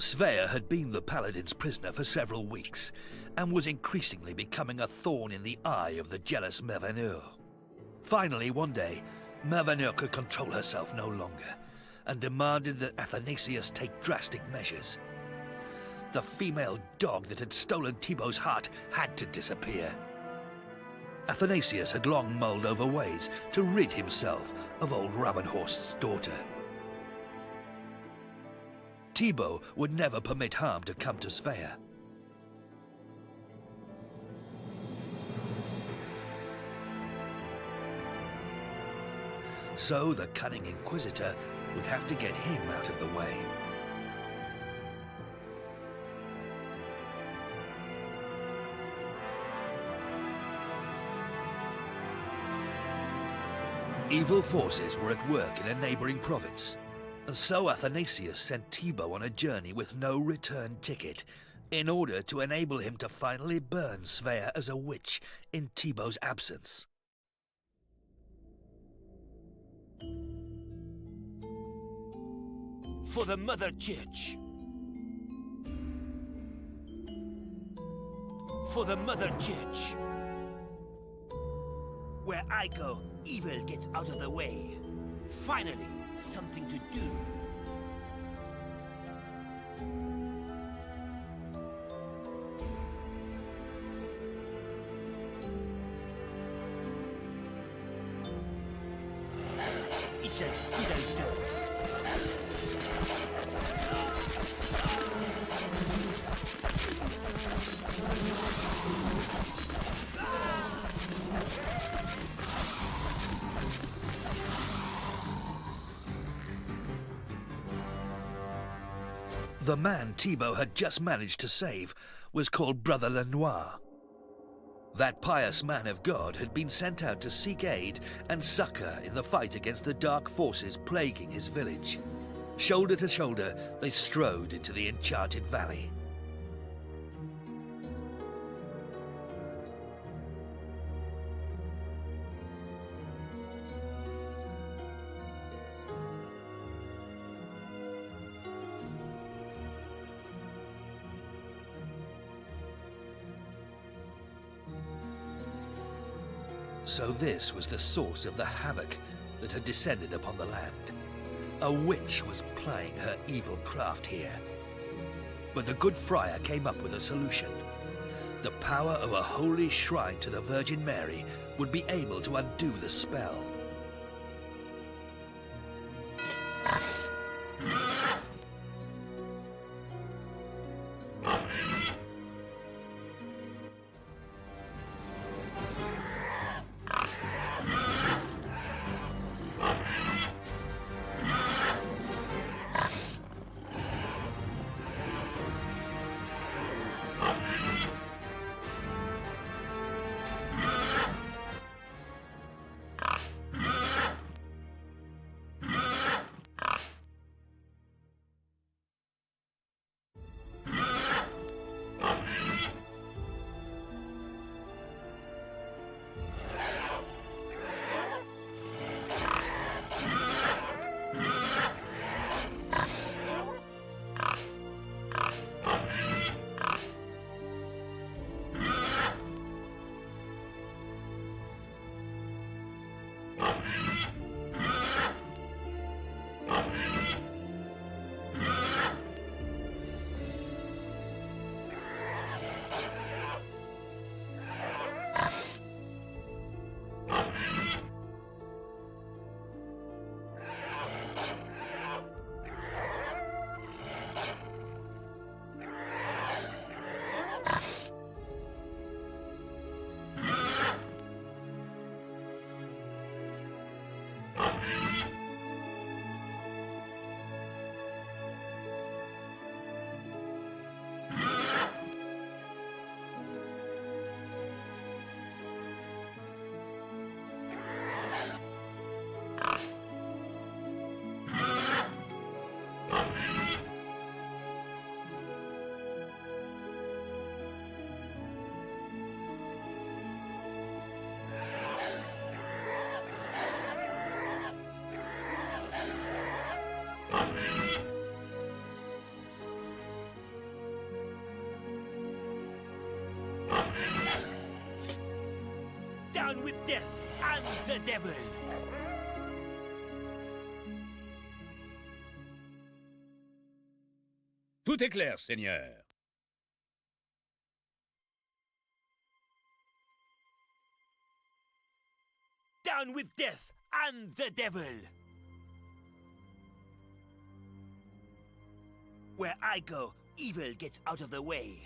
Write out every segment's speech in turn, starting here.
Svea had been the paladin's prisoner for several weeks, and was increasingly becoming a thorn in the eye of the jealous Merveneur. Finally, one day, Merveneur could control herself no longer, and demanded that Athanasius take drastic measures. The female dog that had stolen Thibault's heart had to disappear. Athanasius had long mulled over ways to rid himself of old Rabenhorst's daughter. Thibault would never permit harm to come to Svea. So the cunning Inquisitor would have to get him out of the way. Evil forces were at work in a neighboring province, and so Athanasius sent Thibault on a journey with no return ticket in order to enable him to finally burn Svea as a witch in Thibault's absence. For the Mother Church. For the Mother Church. Where I go, evil gets out of the way. Finally, something to do. It's as good as done. The man Thibault had just managed to save was called Brother Lenoir. That pious man of God had been sent out to seek aid and succor in the fight against the dark forces plaguing his village. Shoulder to shoulder, they strode into the enchanted valley. So this was the source of the havoc that had descended upon the land. A witch was plying her evil craft here. But the good friar came up with a solution. The power of a holy shrine to the Virgin Mary would be able to undo the spell. Down with death and the devil! Tout est clair, Seigneur. Down with death and the devil! Where I go, evil gets out of the way.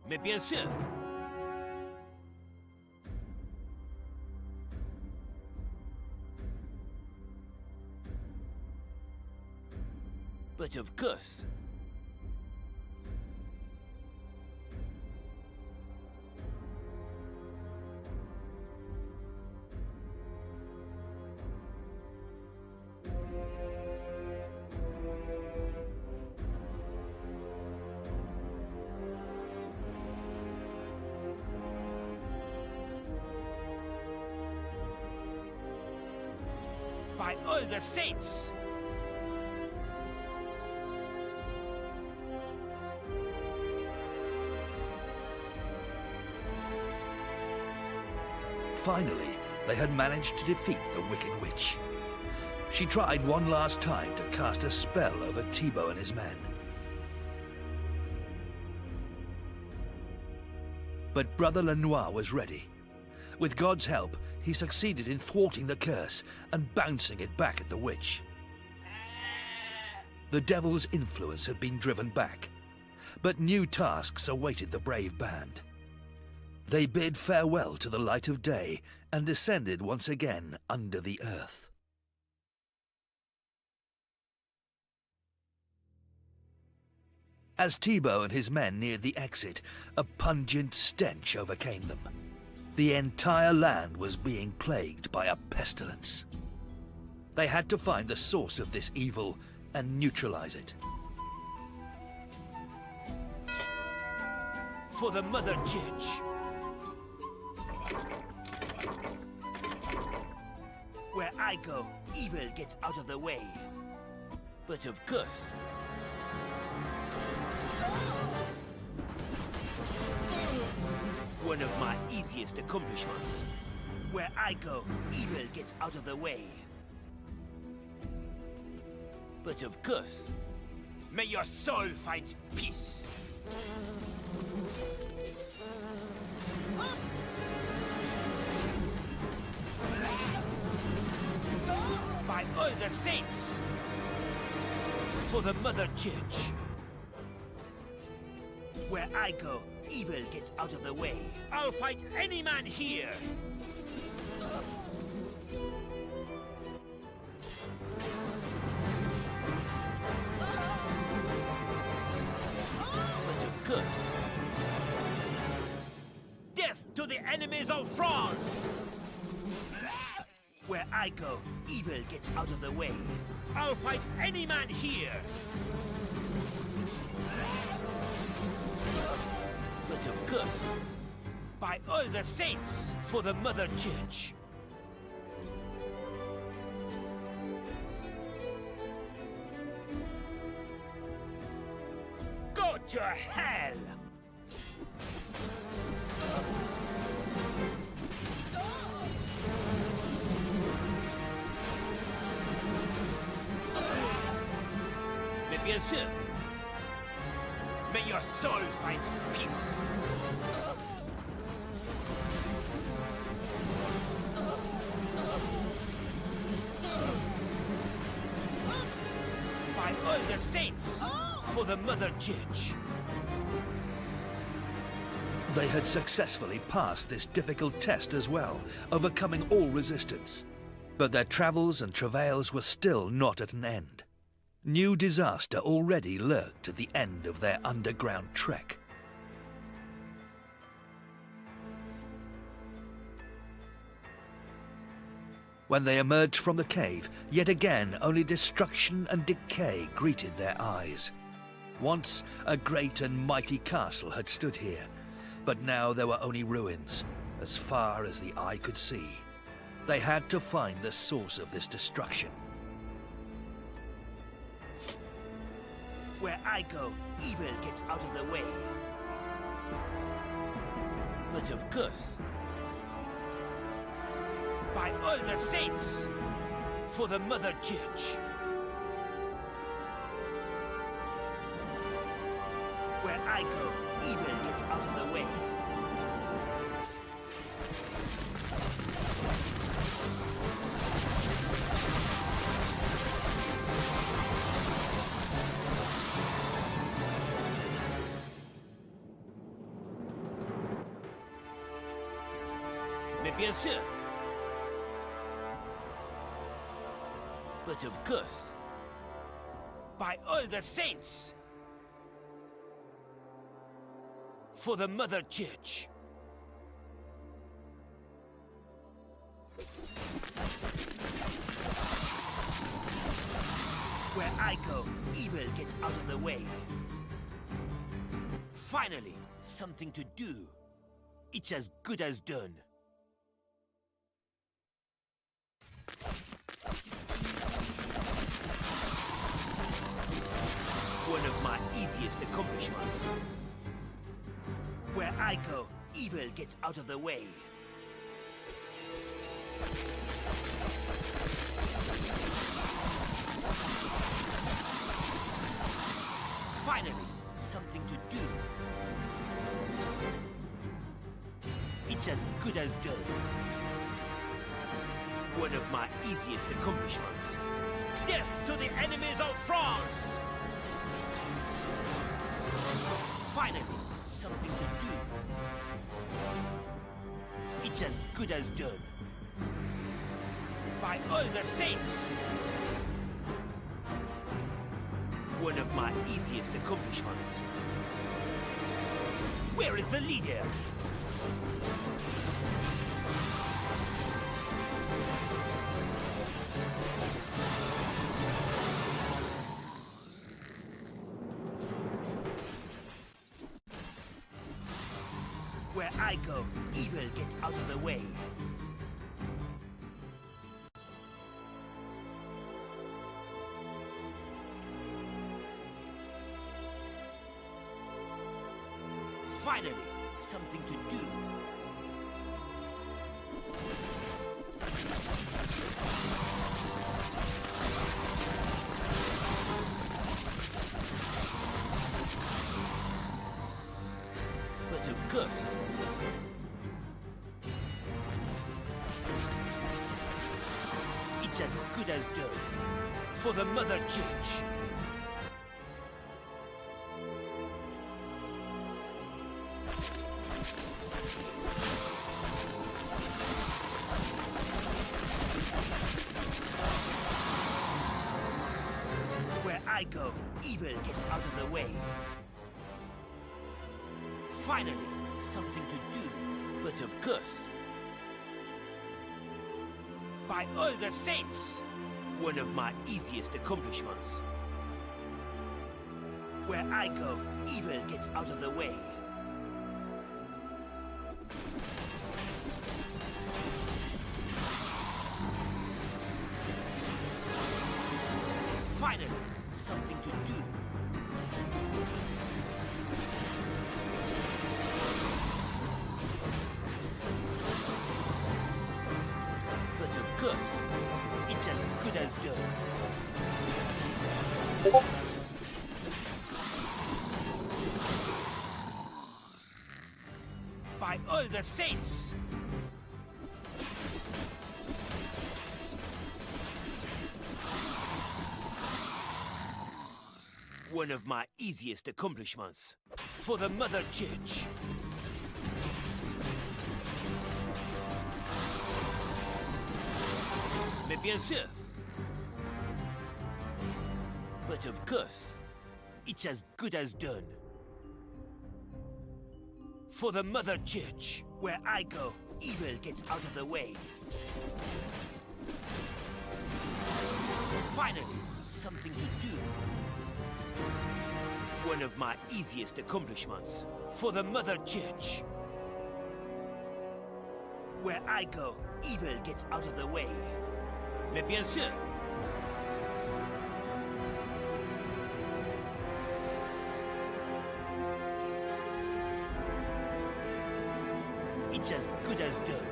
Mais bien sûr! But of course... By all the saints! Finally, they had managed to defeat the Wicked Witch. She tried one last time to cast a spell over Thibaut and his men. But Brother Lenoir was ready. With God's help, he succeeded in thwarting the curse and bouncing it back at the witch. The devil's influence had been driven back, but new tasks awaited the brave band. They bid farewell to the light of day and descended once again under the earth. As Thibaut and his men neared the exit, a pungent stench overcame them. The entire land was being plagued by a pestilence. They had to find the source of this evil and neutralize it. For the Mother Church! Where I go, evil gets out of the way. But of course... One of my easiest accomplishments. Where I go, evil gets out of the way. But of course, may your soul find peace. By all the saints! For the Mother Church! Where I go, evil gets out of the way. I'll fight any man here! But of course... Death to the enemies of France! Where I go, evil gets out of the way. I'll fight any man here! But of course, by all the saints, for the Mother Church! Go to hell! Mais bien sûr, may your soul find peace. By all the saints, for the Mother Church. They had successfully passed this difficult test as well, overcoming all resistance. But their travels and travails were still not at an end. New disaster already lurked at the end of their underground trek. When they emerged from the cave, yet again only destruction and decay greeted their eyes. Once a great and mighty castle had stood here, but now there were only ruins, as far as the eye could see. They had to find the source of this destruction. Where I go, evil gets out of the way. But of course, by all the saints, for the Mother Church. Where I go, evil gets out of the way. Mais bien sûr. But of course, by all the saints, for the Mother Church. Where I go, evil gets out of the way. Finally, something to do. It's as good as done. One of my easiest accomplishments. Where I go, evil gets out of the way. Finally, something to do. It's as good as done. One of my easiest accomplishments. Death to the enemies of France! Finally, something to do. It's as good as done. By all the saints! One of my easiest accomplishments. Where is the leader? Where I go, evil gets out of the way. Finally, something to do. But of course, it's as good as done for the Mother Church. Where I go, evil gets out of the way. Finally, something to do. But of course, by all the saints, one of my easiest accomplishments. Where I go, evil gets out of the way. Finally, something to do. But of course, it's as good as done. By all the saints! One of my easiest accomplishments. For the Mother Church. Mais bien sûr. But of course, it's as good as done. For the Mother Church. Where I go, evil gets out of the way. Finally, something to do. One of my easiest accomplishments. For the Mother Church. Where I go, evil gets out of the way. Mais bien sûr. It's as good as done.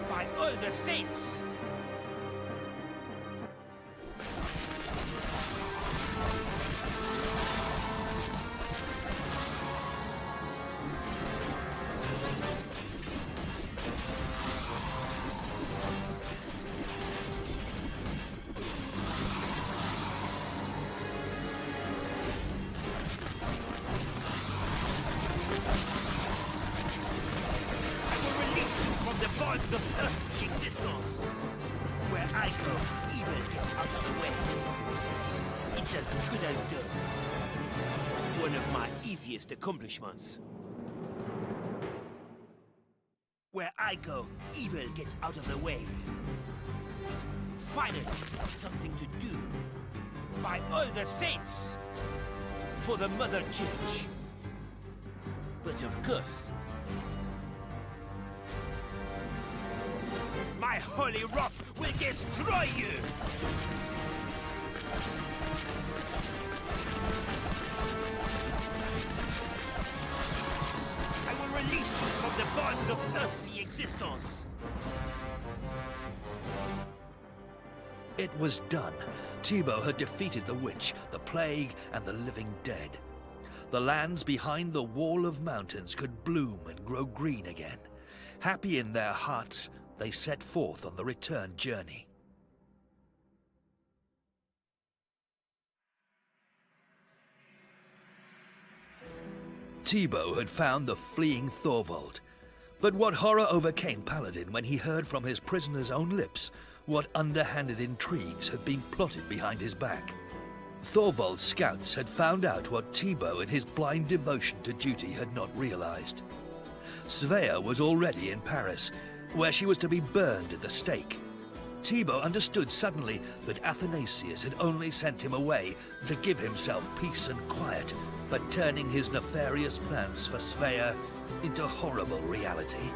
By all the saints! Bonds of earthly existence. Where I go, evil gets out of the way. It's as good as done. One of my easiest accomplishments. Where I go, evil gets out of the way. Finally, something to do. By all the saints! For the Mother Church. But of course, my holy wrath will destroy you! I will release you from the bonds of earthly existence! It was done. Thibaut had defeated the witch, the plague, and the living dead. The lands behind the wall of mountains could bloom and grow green again. Happy in their hearts, they set forth on the return journey. Thibaut had found the fleeing Thorvald. But what horror overcame Paladin when he heard from his prisoner's own lips what underhanded intrigues had been plotted behind his back. Thorvald's scouts had found out what Thibaut in his blind devotion to duty had not realized. Svea was already in Paris, where she was to be burned at the stake. Thibaut understood suddenly that Athanasius had only sent him away to give himself peace and quiet, but turning his nefarious plans for Svea into horrible reality.